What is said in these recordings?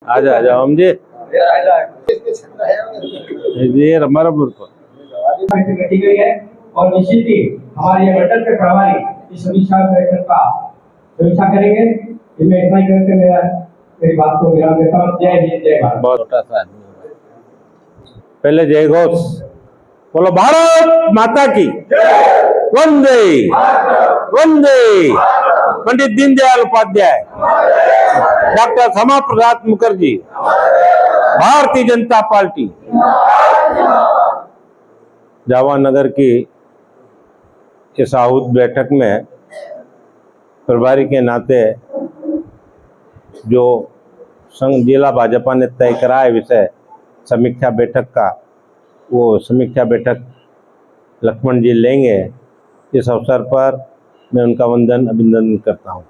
आजा आजा हम जी ये हमारा मुल्क घटी गई है और निश्चित ही हमारे ये मंडल के प्रभारी इस समीक्षा बैठक का समीक्षा करेंगे। इनमें इतना ही करके मेरी बात को विराम देता हूँ। जय हिंद जय भारत। बहुत छोटा सा आदमी है। पहले जय घोष बोलो, भारत माता की वंदे वंदे। Pandit Deendayal Upadhyay, doctor Shyama Prasad Mukherjee, Bharatiya Janata party. जावा नगर की इस आहूत बैठक में प्रभारी के नाते जो संघ जिला भाजपा ने तय करा है विषय समीक्षा बैठक का, वो समीक्षा बैठक लक्ष्मण जी लेंगे। इस अवसर पर मैं उनका वंदन अभिनंदन करता हूँ।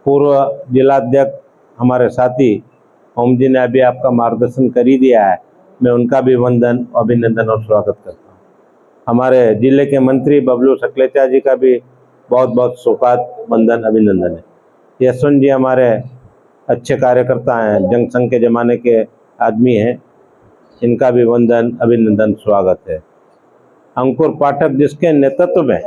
पूर्व जिलाध्यक्ष हमारे साथी ओम जी ने अभी आपका मार्गदर्शन कर ही दिया है, मैं उनका भी वंदन अभिनंदन और स्वागत करता हूँ। हमारे जिले के मंत्री बबलू सकलेचा जी का भी बहुत बहुत शोकात वंदन अभिनंदन है। यशवंत जी हमारे अच्छे कार्यकर्ता हैं, जंग संघ के ज़माने के आदमी हैं, इनका भी वंदन अभिनंदन स्वागत है। अंकुर पाठक जिसके नेतृत्व में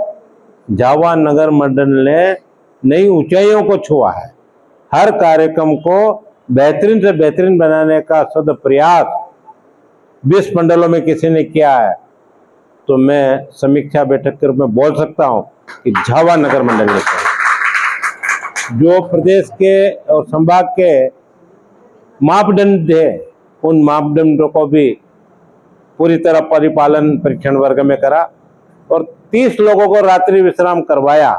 जावा नगर मंडल ने नई ऊंचाइयों को छुआ है, हर कार्यक्रम को बेहतरीन से बेहतरीन बनाने का सद प्रयास 20 मंडलों में किसी ने किया है, तो मैं समीक्षा बैठक के रूप में बोल सकता हूं कि जावा नगर मंडल ने जो प्रदेश के और संभाग के मापदंड थे, उन मापदंडों को भी पूरी तरह परिपालन परीक्षण वर्ग में करा और 30 लोगों को रात्रि विश्राम करवाया।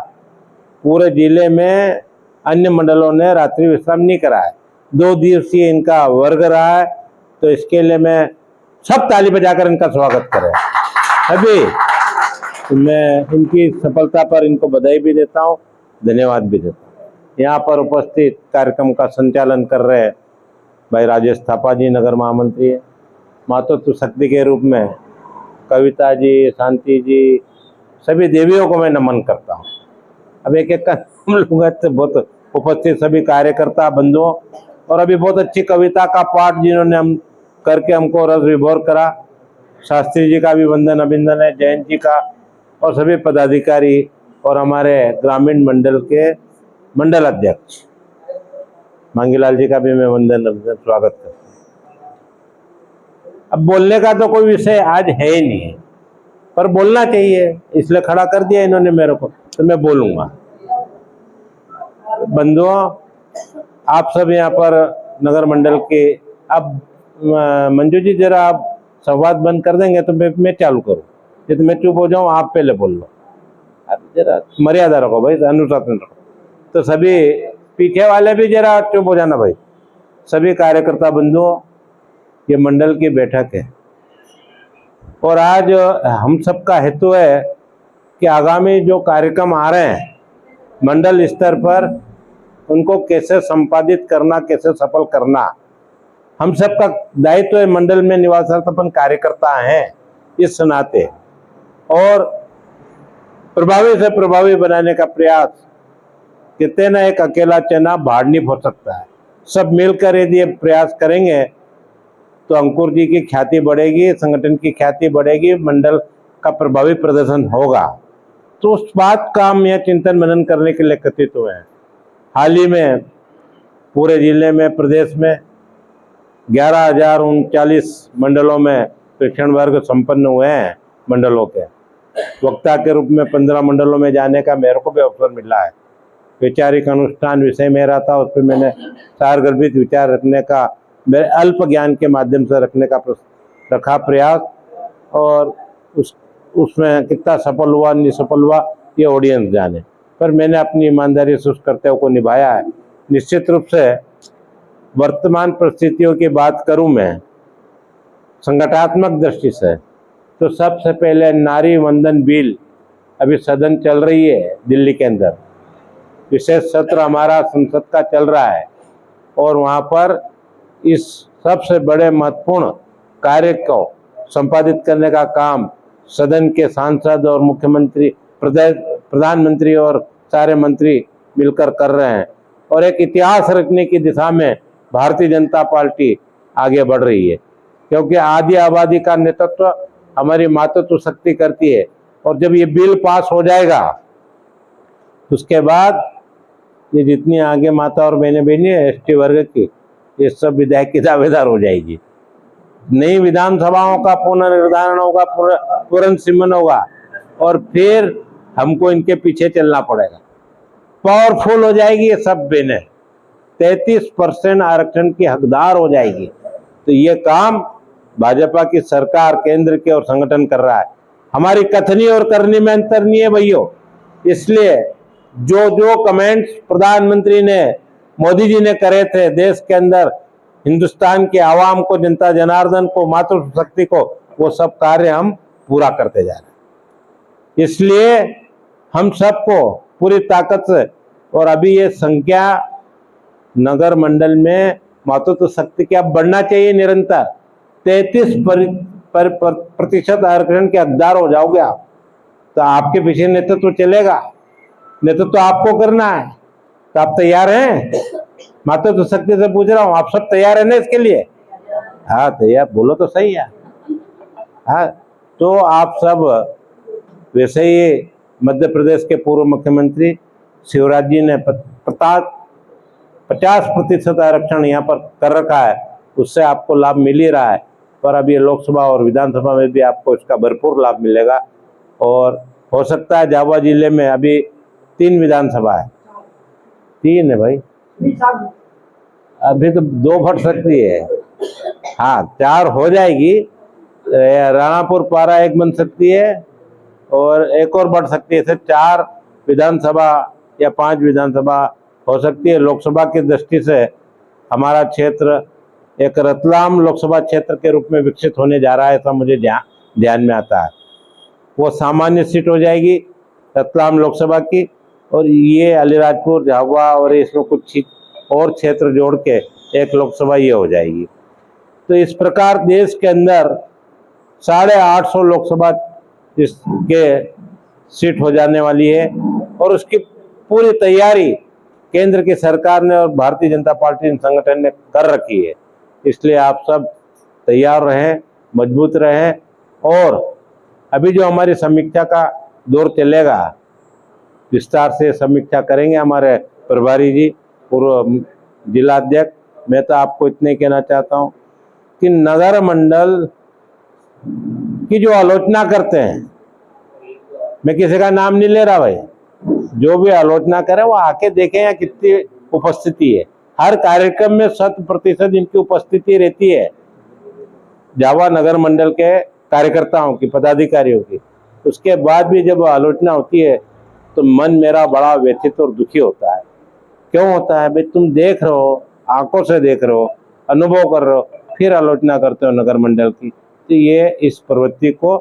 पूरे जिले में अन्य मंडलों ने रात्रि विश्राम नहीं कराया। 2 दिवसीय इनका वर्ग रहा है, तो इसके लिए मैं सब ताली बजाकर इनका स्वागत करें। अभी तो मैं इनकी सफलता पर इनको बधाई भी देता हूँ, धन्यवाद भी देता हूँ। यहाँ पर उपस्थित कार्यक्रम का संचालन कर रहे भाई राजेश थापा जी, नगर महामंत्री है। मातृत्व शक्ति के रूप में कविता जी, शांति जी, सभी देवियों को मैं नमन करता हूँ। अब एक एक का लूंगा तो बहुत उपस्थित सभी कार्यकर्ता बंधुओं, और अभी बहुत अच्छी कविता का पाठ जिन्होंने हम करके हमको रस विभोर करा, शास्त्री जी का भी वंदन अभिनंदन है, जैन जी का, और सभी पदाधिकारी और हमारे ग्रामीण मंडल के मंडल अध्यक्ष मांगीलाल जी का भी मैं वंदन अभिनंदन स्वागत करता हूँ। अब बोलने का तो कोई विषय आज है ही नहीं, पर बोलना चाहिए, इसलिए खड़ा कर दिया इन्होंने मेरे को, तो मैं बोलूंगा। बंधुओं, आप सब यहाँ पर नगर मंडल के, अब मंजू जी जरा आप संवाद बंद कर देंगे तो मैं चालू करूँ, ये तो मैं चुप हो जाऊँ, आप पहले बोल लो। आप जरा मर्यादा रखो भाई, अनुशासन रखो। तो सभी पीछे वाले भी जरा चुप हो जाना भाई। सभी कार्यकर्ता बंधुओं, ये मंडल की बैठक है और आज हम सबका हेतु है कि आगामी जो कार्यक्रम आ रहे हैं मंडल स्तर पर, उनको कैसे संपादित करना, कैसे सफल करना, हम सबका दायित्व है। मंडल में निवासरत अपन कार्यकर्ता हैं इस नाते, और प्रभावी से प्रभावी बनाने का प्रयास, कहते ना एक अकेला चना बाढ़ नहीं हो सकता है। सब मिलकर यदि प्रयास करेंगे तो अंकुर जी की ख्याति बढ़ेगी, संगठन की ख्याति बढ़ेगी, मंडल का प्रभावी प्रदर्शन होगा। तो उस बात का हम यह चिंतन मनन करने के लिए एकत्रित हुए हैं। हाल ही में पूरे जिले में, प्रदेश में 11,039 मंडलों में परीक्षण वर्ग संपन्न हुए हैं। मंडलों के वक्ता के रूप में 15 मंडलों में जाने का मेरे को भी अवसर मिला है। वैचारिक अनुष्ठान विषय मेरा था, उस पर मैंने सारगर्भित विचार रखने का, मेरे अल्प ज्ञान के माध्यम से रखने का रखा प्रयास, और उसमें कितना सफल हुआ नहीं सफल हुआ ये ऑडियंस जाने, पर मैंने अपनी ईमानदारी से उस कर्तव्य को निभाया है। निश्चित रूप से वर्तमान परिस्थितियों की बात करूं मैं संगठनात्मक दृष्टि से, तो सबसे पहले नारी वंदन बिल अभी सदन चल रही है दिल्ली के अंदर, विशेष सत्र हमारा संसद का चल रहा है, और वहाँ पर इस सबसे बड़े महत्वपूर्ण कार्य को संपादित करने का काम सदन के सांसद और मुख्यमंत्री, प्रधानमंत्री और सारे मंत्री मिलकर कर रहे हैं, और एक इतिहास रखने की दिशा में भारतीय जनता पार्टी आगे बढ़ रही है, क्योंकि आधी आबादी का नेतृत्व हमारी मातृत्व शक्ति करती है। और जब ये बिल पास हो जाएगा उसके बाद ये जितनी आगे माता और बहनें है एसटी वर्ग की, ये सब विधायक की दावेदार हो जाएगी। नई विधानसभाओं का पुनर्निर्धारण होगा, पुनर्सिमन होगा, और फिर हमको इनके पीछे चलना पड़ेगा। पावरफुल हो जाएगी ये सब बहनें, 33% आरक्षण की हकदार हो जाएगी। तो ये काम भाजपा की सरकार केंद्र के और संगठन कर रहा है। हमारी कथनी और करनी में अंतर नहीं है भैया। इसलिए जो जो कमेंट्स प्रधानमंत्री ने, मोदी जी ने करे थे देश के अंदर हिंदुस्तान के आवाम को, जनता जनार्दन को, मातृ शक्ति को, वो सब कार्य हम पूरा करते जा रहे हैं। इसलिए हम सबको पूरी ताकत से, और अभी ये संख्या नगर मंडल में मातृत्व शक्ति की अब बढ़ना चाहिए निरंतर। 33% आरक्षण के हकदार हो जाओगे आप, तो आपके पीछे नेतृत्व चलेगा। नेतृत्व तो आपको करना है, तो आप तैयार हैं? मातृत्व शक्ति से पूछ रहा हूँ, आप सब तैयार है ना इसके लिए? हाँ तैयार, बोलो तो सही है। हाँ, तो आप सब, वैसे ही मध्य प्रदेश के पूर्व मुख्यमंत्री शिवराज जी ने 50% आरक्षण यहाँ पर कर रखा है, उससे आपको लाभ मिल ही रहा है। पर अब ये लोकसभा और विधानसभा में भी आपको इसका भरपूर लाभ मिलेगा। और हो सकता है झाबुआ जिले में अभी 3 विधानसभा है, 3 है भाई, अभी तो 2 बढ़ सकती है। हाँ 4 हो जाएगी, राणापुर पारा 1 बन सकती है और एक और बढ़ सकती है। सिर्फ 4 विधानसभा या 5 विधानसभा हो सकती है। लोकसभा की दृष्टि से हमारा क्षेत्र एक रतलाम लोकसभा क्षेत्र के रूप में विकसित होने जा रहा है, ऐसा मुझे ध्यान में आता है। वो सामान्य सीट हो जाएगी रतलाम लोकसभा की, और ये अलीराजपुर, झाबुआ और इसमें कुछ और क्षेत्र जोड़ के एक लोकसभा ये हो जाएगी। तो इस प्रकार देश के अंदर 850 लोकसभा इसके सीट हो जाने वाली है, और उसकी पूरी तैयारी केंद्र की सरकार ने और भारतीय जनता पार्टी संगठन ने कर रखी है। इसलिए आप सब तैयार रहें, मजबूत रहें। और अभी जो हमारी समीक्षा का दौर चलेगा, विस्तार से समीक्षा करेंगे हमारे प्रभारी जी, पूर्व जिलाध्यक्ष। मैं तो आपको इतने कहना चाहता हूँ कि नगर मंडल की जो आलोचना करते हैं, मैं किसी का नाम नहीं ले रहा भाई, जो भी आलोचना करे वो आके देखें यहाँ कितनी उपस्थिति है। हर कार्यक्रम में 100% इनकी उपस्थिति रहती है, झाबुआ नगर मंडल के कार्यकर्ताओं की, पदाधिकारियों की। उसके बाद भी जब आलोचना होती है तो मन मेरा बड़ा व्यथित और दुखी होता है। क्यों होता है भाई? तुम देख रहे हो, आंखों से देख रहे हो, अनुभव कर रहे हो, फिर आलोचना करते हो नगर मंडल की। तो ये इस प्रवृत्ति को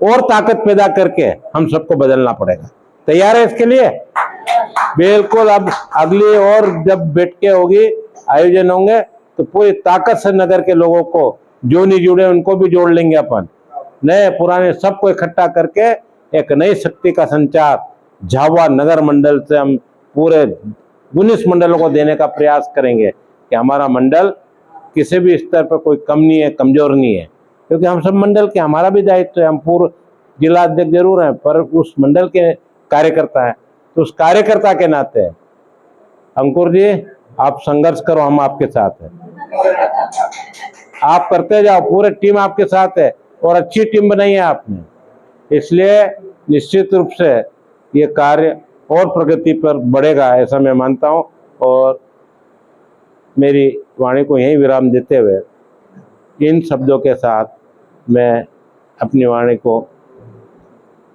और ताकत पैदा करके हम सबको बदलना पड़ेगा। तैयार है इसके लिए? बिल्कुल। अब अगली और जब बैठकें होगी, आयोजन होंगे, तो पूरी ताकत से नगर के लोगों को जो नहीं जुड़े उनको भी जोड़ लेंगे अपन, नए पुराने सबको इकट्ठा करके एक नई शक्ति का संचार झाबुआ नगर मंडल से हम पूरे 19 मंडलों को देने का प्रयास करेंगे कि हमारा मंडल किसी भी स्तर पर कोई कम नहीं है, कमजोर नहीं है। क्योंकि हम सब मंडल के, हमारा भी दायित्व है। हम पूर्व जिला अध्यक्ष जरूर हैं, पर उस मंडल के कार्यकर्ता हैं। तो उस कार्यकर्ता के नाते अंकुर जी, आप संघर्ष करो, हम आपके साथ हैं। आप करते जाओ, पूरे टीम आपके साथ है, और अच्छी टीम बनाई है आपने। इसलिए निश्चित रूप से ये कार्य और प्रगति पर बढ़ेगा, ऐसा मैं मानता हूं। और मेरी वाणी को यहीं विराम देते हुए इन शब्दों के साथ मैं अपनी वाणी को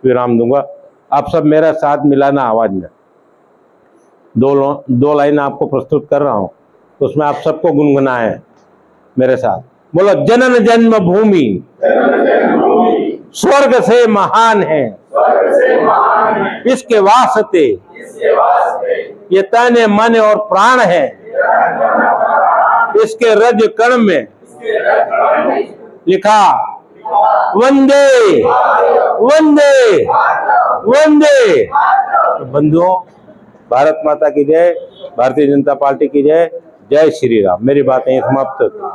विराम दूंगा। आप सब मेरा साथ मिलाना आवाज में। दो लाइन आपको प्रस्तुत कर रहा हूं, उसमें आप सबको गुनगुनाएं मेरे साथ। बोलो, जनन जन्म भूमि स्वर्ग से महान है, इसके वास्ते ये तन मन और प्राण है, इसके रज कण में लिखा वंदे वंदे वंदे। तो बंधुओं, भारत माता की जय, भारतीय जनता पार्टी की जय, जय श्री राम। मेरी बातें समाप्त होती हैं।